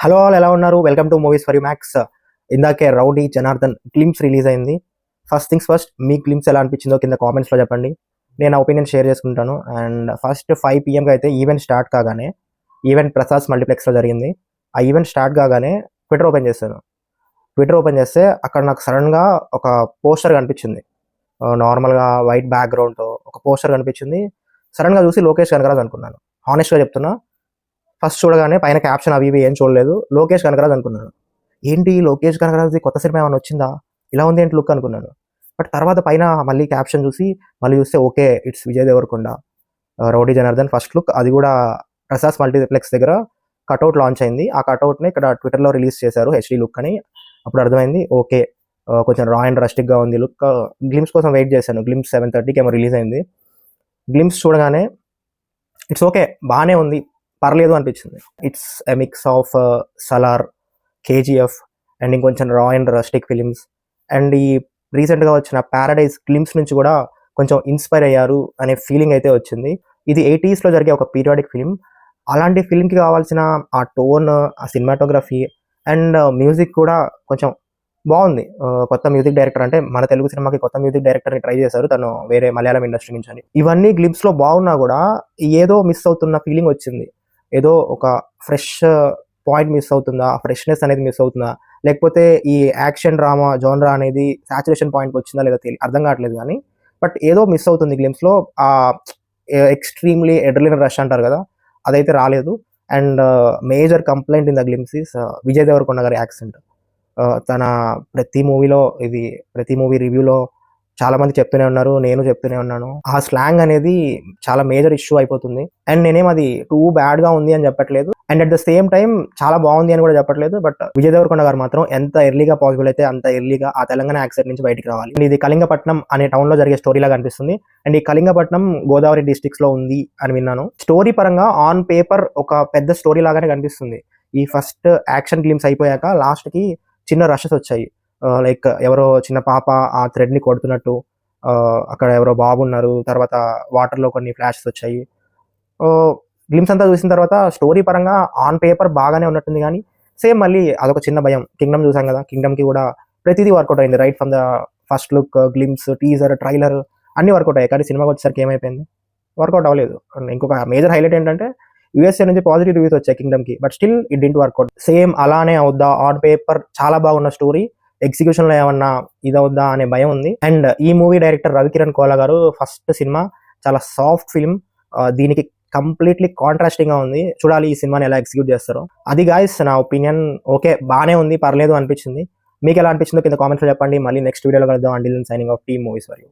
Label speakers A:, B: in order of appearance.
A: Hello all, ఎలా ఉన్నారు? Welcome to movies for you max. ఇందాకే రౌడీ జనార్దన్ గ్లిమ్స్ రిలీజ్ అయింది. ఫస్ట్ థింగ్స్ ఫస్ట్, మీ glimpse ఎలా అనిపించిందో కింద కామెంట్స్లో చెప్పండి. నేను నా ఒపీనియన్ షేర్ చేసుకుంటాను. అండ్ ఫస్ట్ 5 PM అయితే ఈవెంట్ స్టార్ట్ కాగానే, ఈవెంట్ ప్రసాద్ మల్టీప్లెక్స్లో జరిగింది. ఆ ఈవెంట్ స్టార్ట్ కాగానే ట్విట్టర్ ఓపెన్ చేశాను. ట్విట్టర్ ఓపెన్ చేస్తే అక్కడ నాకు సడన్గా ఒక పోస్టర్ కనిపించింది. నార్మల్గా వైట్ బ్యాక్గ్రౌండ్తో ఒక పోస్టర్ కనిపించింది. సడన్గా చూసి లోకేష్ కనగరాజ్ అనుకున్నాను. హానెస్ట్గా చెప్తున్నా, ఫస్ట్ చూడగానే పైన క్యాప్షన్ అవి ఇవి ఏం చూడలేదు, లోకేష్ కనగరాజ్ అనుకున్నాను. ఏంటి లోకేష్ కనగరాజ్ది కొత్త సినిమా ఏమైనా వచ్చిందా, ఇలా ఉంది ఏంటి లుక్ అనుకున్నాను. బట్ తర్వాత పైన మళ్ళీ క్యాప్షన్ చూసి మళ్ళీ చూస్తే okay, it's Vijay Devarakonda, rowdy Janardhan first look. అది కూడా ప్రసాద్ మల్టీప్లెక్స్ దగ్గర కట్అవుట్ లాంచ్ అయింది. ఆ కట్అవుట్ని ఇక్కడ ట్విట్టర్లో రిలీజ్ చేశారు, హెచ్డీ లుక్ అని. అప్పుడు అర్థమైంది ఓకే, కొంచెం రా అండ్ రస్టిక్గా ఉంది లుక్. గ్లిమ్స్ కోసం వెయిట్ చేశాను. గ్లిమ్స్ 7:30కి ఏమో రిలీజ్ అయింది. గ్లిమ్స్ చూడగానే ఇట్స్ ఓకే, బాగానే ఉంది, పర్లేదు అనిపించింది. It's a mix of Salaar, KGF and ఇంకొంచెం రా అండ్ రస్టిక్ ఫిలిమ్స్. అండ్ ఈ రీసెంట్గా వచ్చిన ప్యారడైజ్ గ్లిమ్స్ నుంచి కూడా కొంచెం ఇన్స్పైర్ అయ్యారు అనే ఫీలింగ్ అయితే వచ్చింది. ఇది 80sలో జరిగే ఒక పీరియాడిక్ ఫిలిం. అలాంటి ఫిలింకి కావాల్సిన ఆ టోన్, ఆ సినిమాటోగ్రఫీ అండ్ మ్యూజిక్ కూడా కొంచెం బాగుంది. కొత్త మ్యూజిక్ డైరెక్టర్, అంటే మన తెలుగు సినిమాకి కొత్త మ్యూజిక్ డైరెక్టర్ని ట్రై చేశారు, తను వేరే మలయాళం ఇండస్ట్రీ నుంచి అని. ఇవన్నీ గ్లిమ్స్లో బాగున్నా కూడా ఏదో మిస్ అవుతున్న ఫీలింగ్ వచ్చింది. ఏదో ఒక ఫ్రెష్ పాయింట్ మిస్ అవుతుందా, ఫ్రెష్నెస్ అనేది మిస్ అవుతుందా, లేకపోతే ఈ యాక్షన్ డ్రామా జోనరా అనేది సాచురేషన్ పాయింట్కి వచ్చిందా లేదా అర్థం కావట్లేదు. కానీ బట్ ఏదో మిస్ అవుతుంది గ్లిమ్స్లో. ఆ ఎక్స్ట్రీమ్లీ ఎడ్రిలిన్ రష్ అంటారు కదా, అదైతే రాలేదు. And major complaint in the glimpse is Vijay Devarakonda గారి యాక్సెంట్. తన ప్రతి మూవీ రివ్యూలో చాలా మంది చెప్తూనే ఉన్నారు, నేను చెప్తూనే ఉన్నాను, ఆ స్లాంగ్ అనేది చాలా మేజర్ ఇష్యూ అయిపోతుంది. అండ్ నేనేం అది టూ బ్యాడ్గా ఉంది అని చెప్పట్లేదు, and at the same time చాలా బాగుంది అని కూడా చెప్పట్లేదు. బట్ విజయ్ దేవరకొండ గారు మాత్రం ఎంత ఎర్లీగా పాసిబుల్ అయితే అంత ఎర్లీగా ఆ తెలంగాణ యాక్సెంట్ నుంచి బయటికి రావాలి. ఇది కళింగపట్నం అనే టౌన్లో జరిగే స్టోరీ లాగా అనిపిస్తుంది. అండ్ ఈ కళింగపట్నం గోదావరి డిస్ట్రిక్ట్స్లో ఉంది అని విన్నాను. స్టోరీ పరంగా ఆన్ పేపర్ ఒక పెద్ద స్టోరీ లాగానే కనిపిస్తుంది. ఈ ఫస్ట్ యాక్షన్ గ్లిమ్స్ అయిపోయాక లాస్ట్కి చిన్న రషెస్ వచ్చాయి. లైక్ ఎవరో చిన్న పాప ఆ థ్రెడ్ని కొడుతున్నట్టు, అక్కడ ఎవరో బాబు ఉన్నారు, తర్వాత వాటర్లో కొన్ని ఫ్లాషెస్ వచ్చాయి. గ్లిమ్స్ అంతా చూసిన తర్వాత స్టోరీ పరంగా ఆన్ పేపర్ బాగానే ఉన్నట్టుంది. కానీ సేమ్ మళ్ళీ అదొక చిన్న భయం. కింగ్డమ్ చూసాం కదా, కింగ్డమ్కి కూడా ప్రతిదీ వర్కౌట్ అయింది. Right from the first look, glimpse, teaser, trailer అన్నీ వర్కౌట్ అయ్యాయి. కానీ సినిమాకి వచ్చేసరికి ఏమైపోయింది, వర్కౌట్ అవ్వలేదు. ఇంకొక మేజర్ హైలైట్ ఏంటంటే యూఎస్ఏ నుంచి పాజిటివ్ రివ్యూస్ వచ్చాయి కింగ్డమ్కి, but still it didn't work out. Same అలానే అవుద్దా, ఆన్ పేపర్ చాలా బాగున్న స్టోరీ ఎగ్జిక్యూషన్లో ఏమన్నా ఇదవుద్దా అనే భయం ఉంది. అండ్ ఈ మూవీ డైరెక్టర్ రవికిరణ్ కోలా గారు ఫస్ట్ సినిమా చాలా సాఫ్ట్ ఫిల్మ్, దీనికి కంప్లీట్లీ కాంట్రాస్టింగ్గా ఉంది. చూడాలి ఈ సినిమాని ఎలా ఎగ్జిక్యూట్ చేస్తారో. అది గాయస్ నా ఒపీనియన్. ఓకే, బాగానే ఉంది, పర్లేదు అనిపించింది. మీకు ఎలా అనిపించిందో కింద కామెంట్స్లో చెప్పండి. మళ్ళీ నెక్స్ట్ వీడియోలో కలుద్దాం. Until then signing off team movies for you.